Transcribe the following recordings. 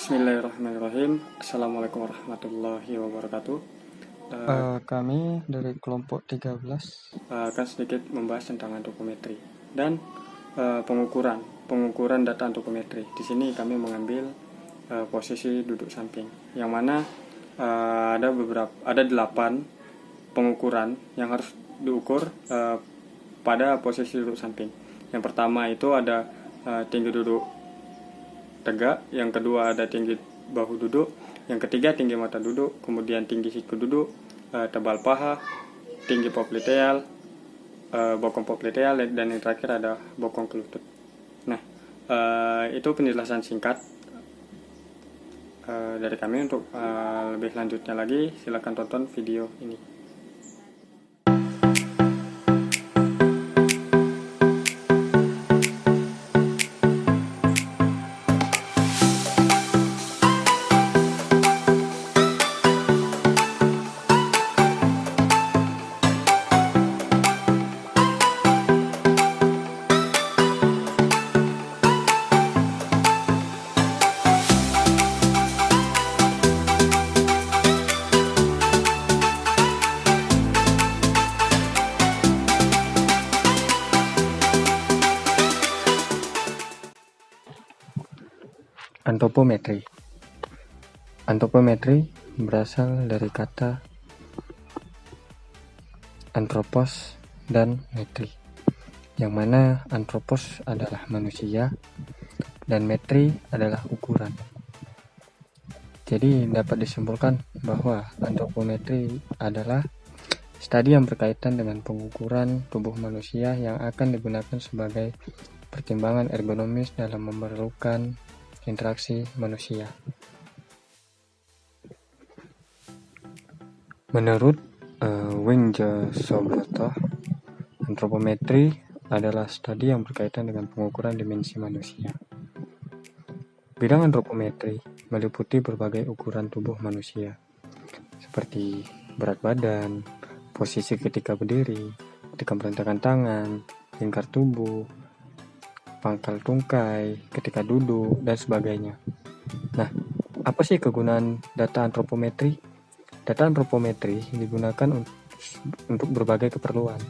Bismillahirrahmanirrahim. Assalamualaikum warahmatullahi wabarakatuh. Kami dari kelompok 13 Akan sedikit membahas tentang antropometri dan pengukuran data antropometri. Di sini kami mengambil posisi duduk samping, yang mana ada 8 pengukuran yang harus diukur pada posisi duduk samping. Yang pertama itu ada tinggi duduk tegak, yang kedua ada tinggi bahu duduk, yang ketiga tinggi mata duduk, kemudian tinggi siku duduk, tebal paha, tinggi popliteal, bokong popliteal, dan yang terakhir ada bokong ke lutut. Nah, itu penjelasan singkat dari kami. Untuk lebih lanjutnya lagi, silakan tonton video ini. Antropometri. Antropometri berasal dari kata antropos dan metri, yang mana antropos adalah manusia dan metri adalah ukuran. Jadi dapat disimpulkan bahwa antropometri adalah studi yang berkaitan dengan pengukuran tubuh manusia yang akan digunakan sebagai pertimbangan ergonomis dalam memerlukan interaksi manusia. Menurut Wingje Sobroto, antropometri adalah studi yang berkaitan dengan pengukuran dimensi manusia. Bidang antropometri meliputi berbagai ukuran tubuh manusia, seperti berat badan, posisi ketika berdiri, ketika merentangkan tangan, lingkar tubuh, pangkal tungkai, ketika duduk, dan sebagainya. Nah, apa sih kegunaan data antropometri? Data antropometri digunakan untuk berbagai keperluan.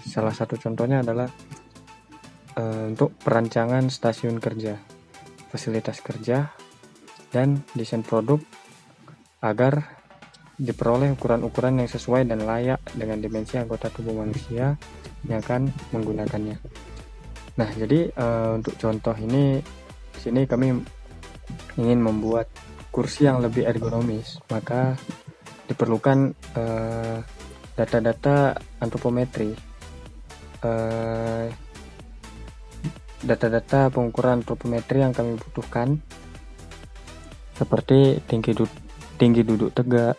Salah satu contohnya adalah untuk perancangan stasiun kerja, fasilitas kerja, dan desain produk agar diperoleh ukuran-ukuran yang sesuai dan layak dengan dimensi anggota tubuh manusia yang akan menggunakannya. Nah, jadi untuk contoh ini, di sini kami ingin membuat kursi yang lebih ergonomis, maka diperlukan data-data antropometri, data-data pengukuran antropometri yang kami butuhkan, seperti tinggi duduk tegak,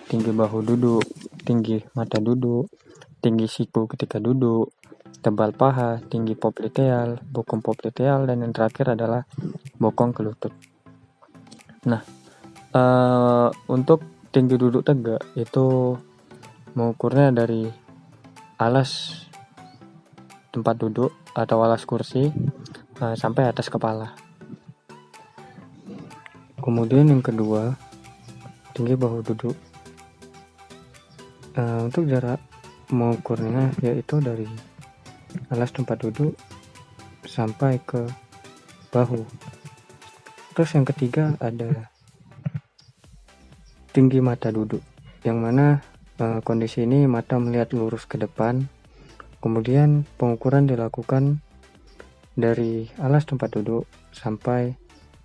tinggi bahu duduk, tinggi mata duduk, tinggi siku ketika duduk, tebal paha, tinggi popliteal, bokong popliteal, dan yang terakhir adalah bokong ke lutut. Nah, untuk tinggi duduk tegak itu mengukurnya dari alas tempat duduk atau alas kursi sampai atas kepala. Kemudian yang kedua, tinggi bahu duduk. Untuk jarak mengukurnya yaitu dari alas tempat duduk sampai ke bahu. Terus yang ketiga ada tinggi mata duduk, yang mana kondisi ini mata melihat lurus ke depan. Kemudian pengukuran dilakukan dari alas tempat duduk sampai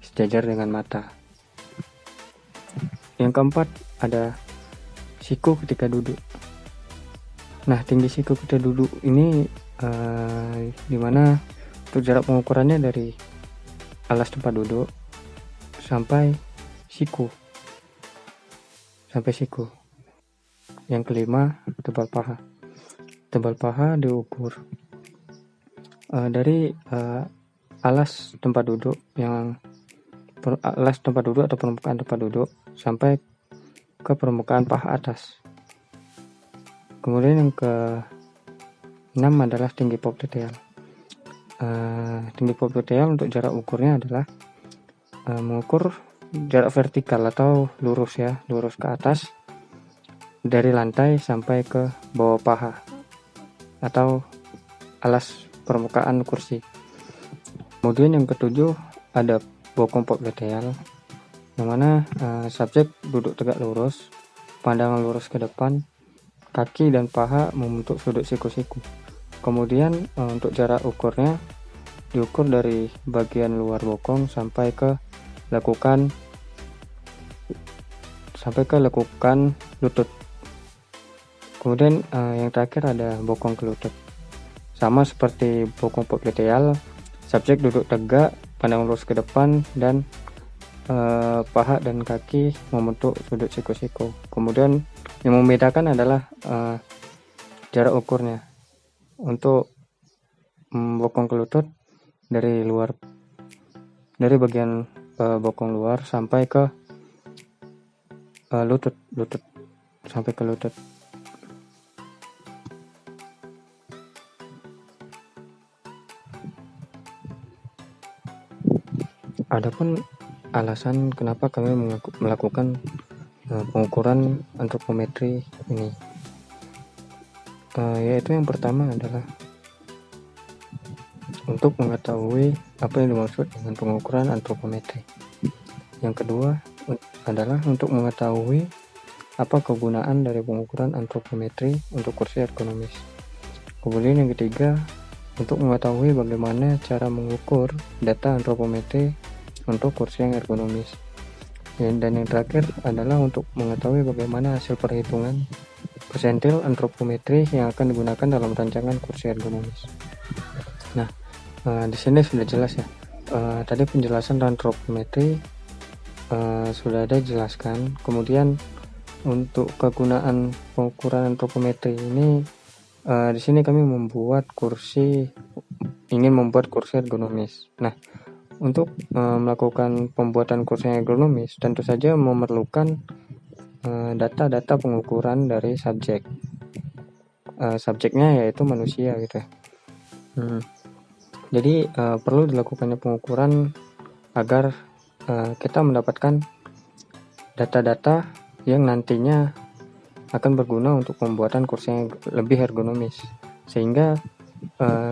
sejajar dengan mata. Yang keempat ada siku ketika duduk. Nah, tinggi siku ketika duduk ini dimana untuk jarak pengukurannya dari alas tempat duduk sampai siku. Yang kelima, tebal paha. Tebal paha diukur dari alas tempat duduk atau permukaan tempat duduk sampai ke permukaan paha atas. Kemudian yang ke-6 adalah tinggi popliteal. Tinggi popliteal untuk jarak ukurnya adalah mengukur jarak vertikal atau lurus ya, lurus ke atas dari lantai sampai ke bawah paha atau alas permukaan kursi. Kemudian yang ketujuh ada bokong popliteal, yang mana subjek duduk tegak lurus, pandangan lurus ke depan, kaki dan paha membentuk sudut siku-siku. Kemudian untuk jarak ukurnya diukur dari bagian luar bokong sampai ke lekukan lutut. Kemudian yang terakhir ada bokong ke lutut. Sama seperti bokong popliteal, subjek duduk tegak, pandang lurus ke depan, dan paha dan kaki membentuk sudut siku-siku. Kemudian yang membedakan adalah jarak ukurnya. Untuk bokong ke lutut dari bagian bokong luar sampai ke lutut sampai ke lutut. Adapun alasan kenapa kami melakukan pengukuran antropometri ini, yaitu yang pertama adalah untuk mengetahui apa yang dimaksud dengan pengukuran antropometri. Yang kedua adalah untuk mengetahui apa kegunaan dari pengukuran antropometri untuk kursi ergonomis. Kemudian yang ketiga, untuk mengetahui bagaimana cara mengukur data antropometri untuk kursi yang ergonomis. Dan yang terakhir adalah untuk mengetahui bagaimana hasil perhitungan persentil antropometri yang akan digunakan dalam rancangan kursi ergonomis. Nah, di sini sudah jelas ya. Tadi penjelasan antropometri sudah ada jelaskan. Kemudian untuk kegunaan pengukuran antropometri ini, di sini kami ingin membuat kursi ergonomis. Nah, untuk melakukan pembuatan kursi ergonomis tentu saja memerlukan data-data pengukuran dari subjek. Subjeknya yaitu manusia gitu ya. Jadi perlu dilakukannya pengukuran agar kita mendapatkan data-data yang nantinya akan berguna untuk pembuatan kursi yang lebih ergonomis, sehingga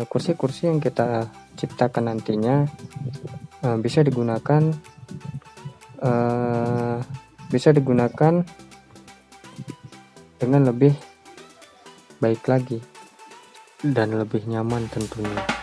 kursi-kursi yang kita ciptakan nantinya bisa digunakan dengan lebih baik lagi dan lebih nyaman tentunya.